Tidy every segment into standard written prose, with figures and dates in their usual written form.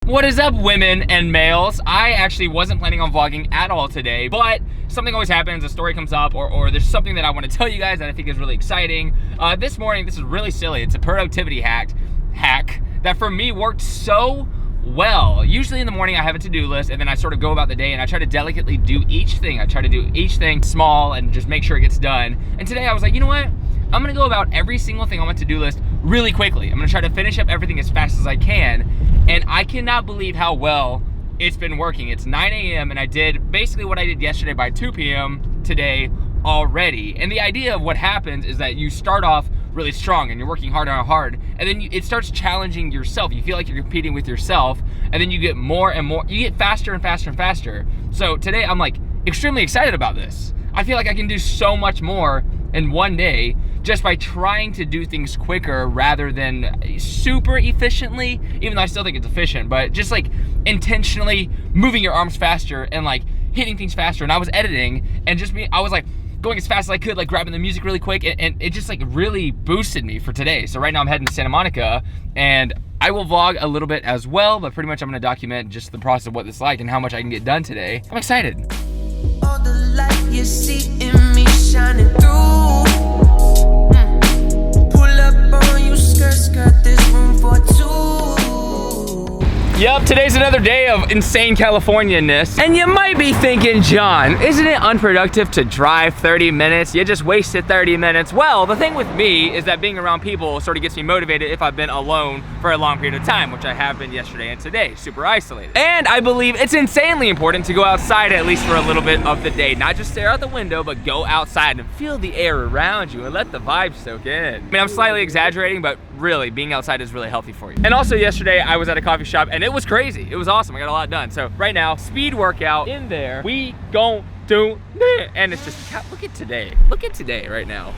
What is up, women and males? I actually wasn't planning on vlogging at all today, but something always happens, a story comes up, or there's something that I want to tell you guys that I think is really exciting. This morning, this is really silly. It's a productivity hack that for me worked so well. Usually in the morning I have a to-do list and then I sort of go about the day and I try to delicately do each thing. I try to do each thing small and just make sure it gets done. And today I was like, you know what? I'm gonna go about every single thing on my to-do list really quickly. I'm gonna try to finish up everything as fast as I can. And I cannot believe how well it's been working. It's 9 a.m. and I did basically what I did yesterday by 2 p.m. today already. And the idea of what happens is that you start off really strong and you're working hard and hard, and then it starts challenging yourself. You feel like you're competing with yourself, and then you get more and more, you get faster and faster and faster. So today I'm like extremely excited about this. I feel like I can do so much more in one day just by trying to do things quicker rather than super efficiently, even though I still think it's efficient, but just like intentionally moving your arms faster and like hitting things faster. And I was editing and I was like going as fast as I could, like grabbing the music really quick, and it just like really boosted me for today. So right now I'm heading to Santa Monica and I will vlog a little bit as well, but pretty much I'm gonna document just the process of what this is like and how much I can get done today. I'm excited. All the light you see in me shining through. Pull up on you, skirt, there's room for two. Yep, today's another day of insane California-ness. And you might be thinking, John, isn't it unproductive to drive 30 minutes? You just wasted 30 minutes. Well, the thing with me is that being around people sort of gets me motivated if I've been alone for a long period of time, which I have been yesterday and today, super isolated. And I believe it's insanely important to go outside at least for a little bit of the day. Not just stare out the window, but go outside and feel the air around you and let the vibe soak in. I mean, I'm slightly exaggerating, but really, being outside is really healthy for you. And also yesterday, I was at a coffee shop and it was crazy. It was awesome. I got a lot done. So right now, speed workout in there. We gon' do it. And it's just, look at today. Look at today right now.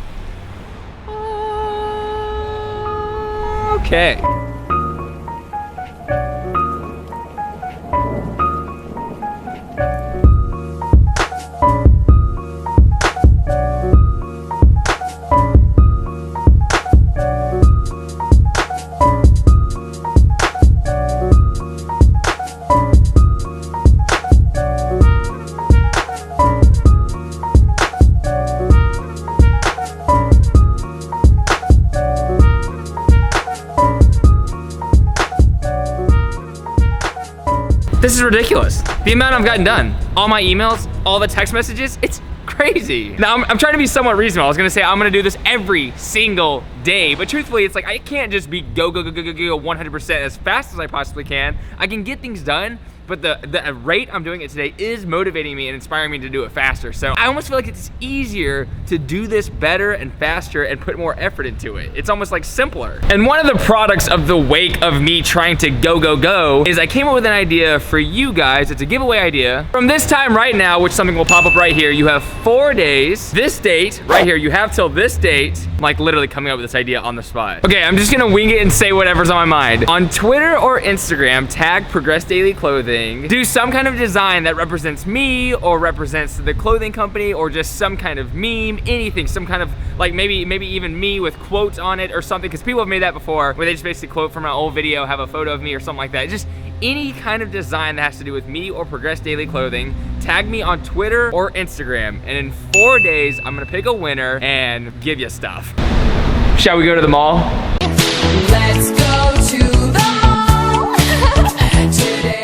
Okay. This is ridiculous. The amount I've gotten done. All my emails, all the text messages, it's crazy. Now, I'm trying to be somewhat reasonable. I was gonna say I'm gonna do this every single day, but truthfully, it's like I can't just be go 100% as fast as I possibly can. I can get things done, but the rate I'm doing it today is motivating me and inspiring me to do it faster. So I almost feel like it's easier to do this better and faster and put more effort into it. It's almost like simpler. And one of the products of the wake of me trying to go is I came up with an idea for you guys. It's a giveaway idea. From this time right now, which something will pop up right here, you have 4 days. This date right here, you have till this date. I'm like literally coming up with this idea on the spot. Okay, I'm just gonna wing it and say whatever's on my mind. On Twitter or Instagram, tag Progress Daily Clothing. Do some kind of design that represents me or represents the clothing company or just some kind of meme, anything, some kind of like maybe even me with quotes on it or something, because people have made that before where they just basically quote from an old video, have a photo of me or something like that. Just any kind of design that has to do with me or Progress Daily Clothing. Tag me on Twitter or Instagram, and in 4 days I'm gonna pick a winner and give you stuff. Shall we go to the mall? Let's go to the mall today.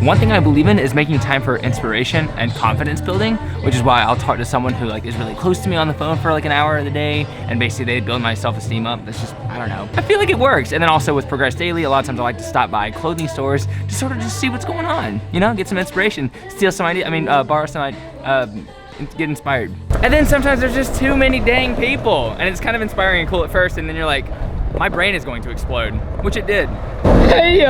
One thing I believe in is making time for inspiration and confidence building, which is why I'll talk to someone who like is really close to me on the phone for like an hour of the day, and basically they build my self-esteem up. That's just, I don't know. I feel like it works. And then also with Progress Daily, a lot of times I like to stop by clothing stores to sort of just see what's going on, you know, get some inspiration, steal some idea, borrow some, get inspired. And then sometimes there's just too many dang people, and it's kind of inspiring and cool at first, and then you're like, my brain is going to explode, which it did. Hey,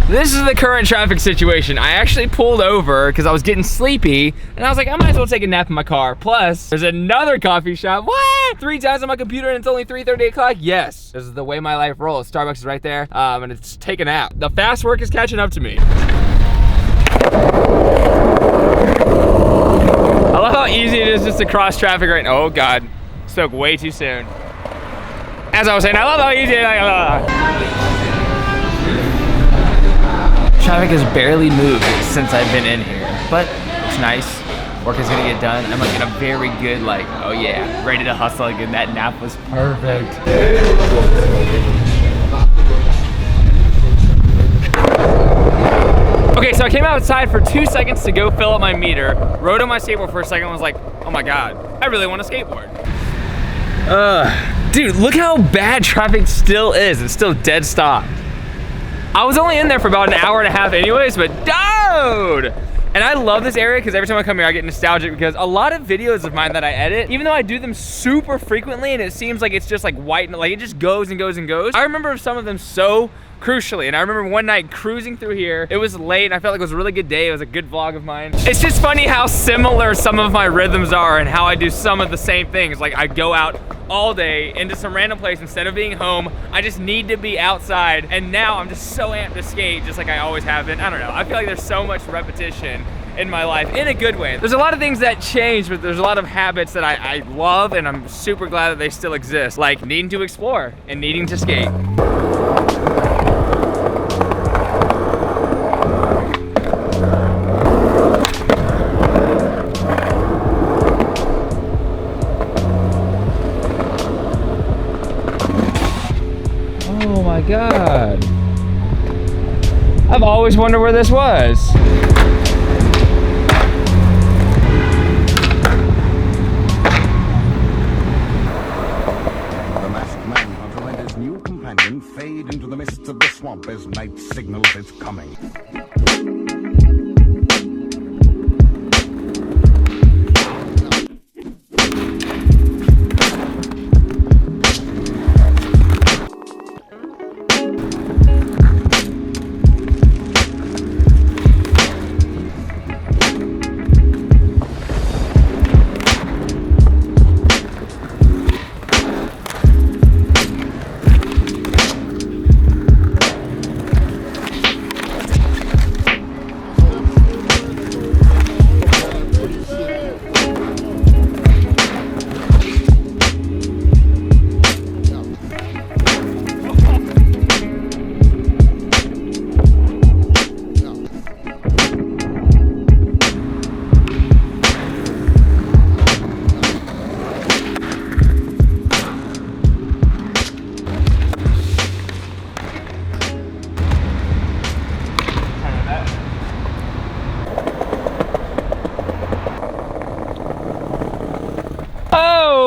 This is the current traffic situation. I actually pulled over because I was getting sleepy, and I was like, I might as well take a nap in my car. Plus, there's another coffee shop. What? 3 times on my computer and it's only 3:30 o'clock? Yes, this is the way my life rolls. Starbucks is right there, and it's take a nap. The fast work is catching up to me. I love how easy it is just to cross traffic right now. Oh God, spoke way too soon. As I was saying, I love how easy it is. Traffic has barely moved since I've been in here, but it's nice. Work is gonna get done. I'm like in a very good, like, oh yeah, ready to hustle again. That nap was perfect. Okay, so I came outside for 2 seconds to go fill up my meter, rode on my skateboard for a second, and was like, oh my God, I really want to skateboard. Dude, look how bad traffic still is. It's still dead stopped. I was only in there for about an hour and a half anyways, but dude! And I love this area because every time I come here, I get nostalgic because a lot of videos of mine that I edit, even though I do them super frequently and it seems like it's just like white, like it just goes and goes and goes, I remember some of them so crucially. And I remember one night cruising through here, it was late and I felt like it was a really good day. It was a good vlog of mine. It's just funny how similar some of my rhythms are and how I do some of the same things. Like I go out all day into some random place instead of being home. I just need to be outside, and now I'm just so amped to skate just like I always have been. I don't know, I feel like there's so much repetition in my life in a good way. There's a lot of things that change, but there's a lot of habits that I love, and I'm super glad that they still exist, like needing to explore and needing to skate. Oh my God. I've always wondered where this was. The masked manhunter and his new companion fade into the mists of the swamp as night signals its coming.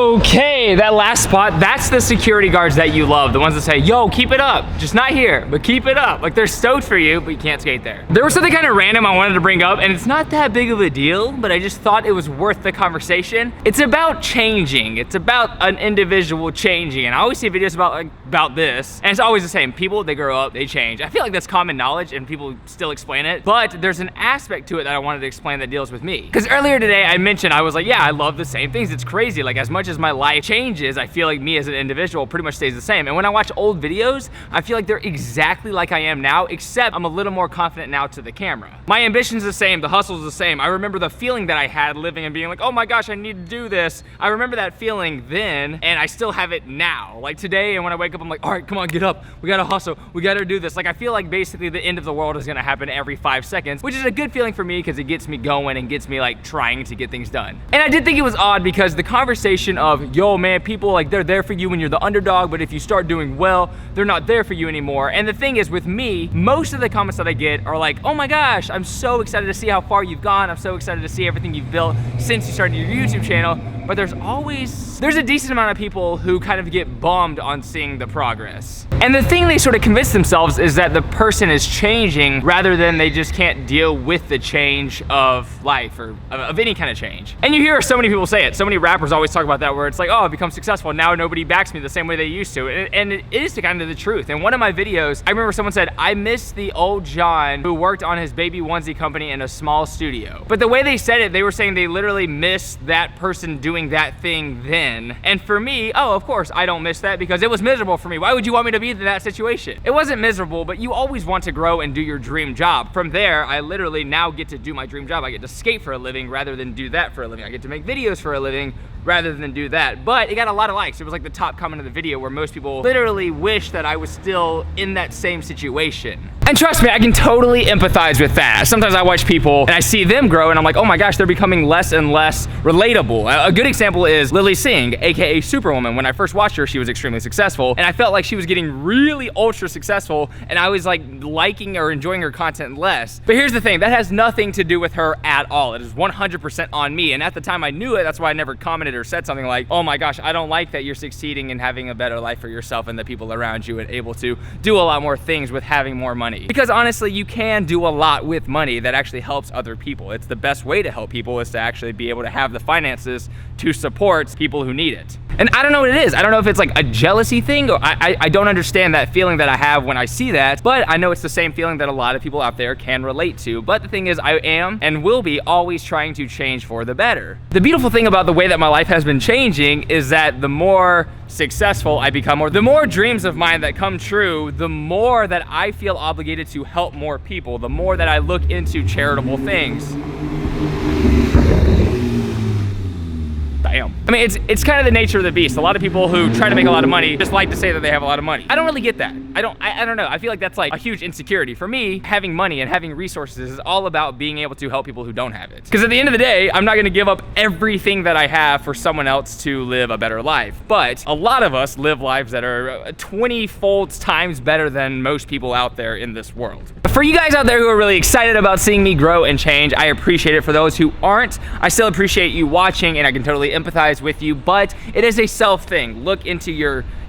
Okay, that last spot, that's the security guards that you love. The ones that say, yo, keep it up. Just not here, but keep it up. Like they're stoked for you, but you can't skate there. There was something kind of random I wanted to bring up, and it's not that big of a deal, but I just thought it was worth the conversation. It's about changing. It's about an individual changing. And I always see videos about this, and it's always the same. People, they grow up, they change. I feel like that's common knowledge and people still explain it, but there's an aspect to it that I wanted to explain that deals with me. Because earlier today I mentioned, I was like, yeah, I love the same things. It's crazy. Like as much as my life changes, I feel like me as an individual pretty much stays the same. And when I watch old videos, I feel like they're exactly like I am now, except I'm a little more confident now to the camera. My ambition's the same, the hustle's the same. I remember the feeling that I had living and being like, oh my gosh, I need to do this. I remember that feeling then, and I still have it now. Like today, and when I wake up, I'm like, all right, come on, get up. We gotta hustle, we gotta do this. Like I feel like basically the end of the world is gonna happen every 5 seconds, which is a good feeling for me because it gets me going and gets me like trying to get things done. And I did think it was odd because the conversation of, yo man, man, people like they're there for you when you're the underdog, but if you start doing well, they're not there for you anymore. And the thing is with me, most of the comments that I get are like, oh my gosh, I'm so excited to see how far you've gone. I'm so excited to see everything you've built since you started your YouTube channel. But there's a decent amount of people who kind of get bummed on seeing the progress. And the thing they sort of convince themselves is that the person is changing rather than they just can't deal with the change of life or of any kind of change. And you hear so many people say it. So many rappers always talk about that where it's like, oh, I've become successful. Now nobody backs me the same way they used to. And it is kind of the truth. In one of my videos, I remember someone said, I miss the old John who worked on his baby onesie company in a small studio. But the way they said it, they were saying they literally missed that person doing that thing then. And for me, oh, of course, I don't miss that because it was miserable for me. Why would you want me to be in that situation? It wasn't miserable, but you always want to grow and do your dream job. From there, I literally now get to do my dream job. I get to skate for a living rather than do that for a living. I get to make videos for a living rather than do that. But it got a lot of likes. It was like the top comment of the video where most people literally wish that I was still in that same situation. And trust me, I can totally empathize with that. Sometimes I watch people and I see them grow and I'm like, oh my gosh, they're becoming less and less relatable. A good example is Lily Singh, AKA Superwoman. When I first watched her, she was extremely successful and I felt like she was getting really ultra successful and I was like liking or enjoying her content less. But here's the thing, that has nothing to do with her at all. It is 100% on me. And at the time I knew it, that's why I never commented or said something like, oh my gosh, I don't like that you're succeeding and having a better life for yourself and the people around you and able to do a lot more things with having more money. Because honestly, you can do a lot with money that actually helps other people. It's the best way to help people is to actually be able to have the finances to support people who need it. And I don't know what it is. I don't know if it's like a jealousy thing or I don't understand that feeling that I have when I see that, but I know it's the same feeling that a lot of people out there can relate to. But the thing is, I am and will be always trying to change for the better. The beautiful thing about the way that my life has been changing is that the more successful I become, or the more dreams of mine that come true, the more that I feel obligated to help more people, the more that I look into charitable things. Bam. I mean, it's kind of the nature of the beast. A lot of people who try to make a lot of money just like to say that they have a lot of money. I don't really get that. I don't know. I feel like that's like a huge insecurity. For me, having money and having resources is all about being able to help people who don't have it. Because at the end of the day, I'm not gonna give up everything that I have for someone else to live a better life. But a lot of us live lives that are 20-fold times better than most people out there in this world. For you guys out there who are really excited about seeing me grow and change, I appreciate it. For those who aren't, I still appreciate you watching and I can totally empathize with you, but it is a self thing. Look into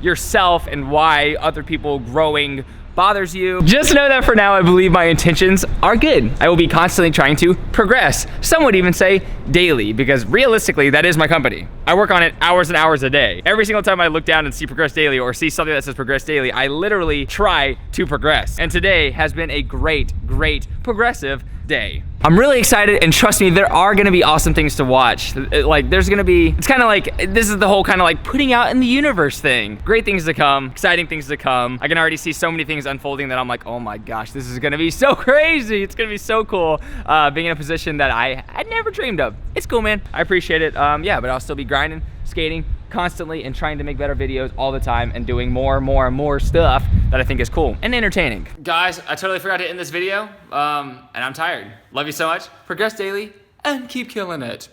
yourself and why other people growing bothers you. Just know that for now, I believe my intentions are good. I will be constantly trying to progress. Some would even say daily, because realistically, that is my company. I work on it hours and hours a day. Every single time I look down and see Progress Daily or see something that says Progress Daily, I literally try to progress. And today has been a great, great progressive day. I'm really excited, and trust me, there are gonna be awesome things to watch. Like, there's gonna be, it's kind of like, this is the whole kind of like putting out in the universe thing. Great things to come, exciting things to come. I can already see so many things unfolding that I'm like, oh my gosh, this is gonna be so crazy. It's gonna be so cool being in a position that I never dreamed of. It's cool, man. I appreciate it. Yeah, but I'll still be grinding, skating constantly, and trying to make better videos all the time and doing more and more stuff that I think is cool and entertaining. Guys, I totally forgot to end this video, and I'm tired. Love you so much. Progress daily and keep killing it.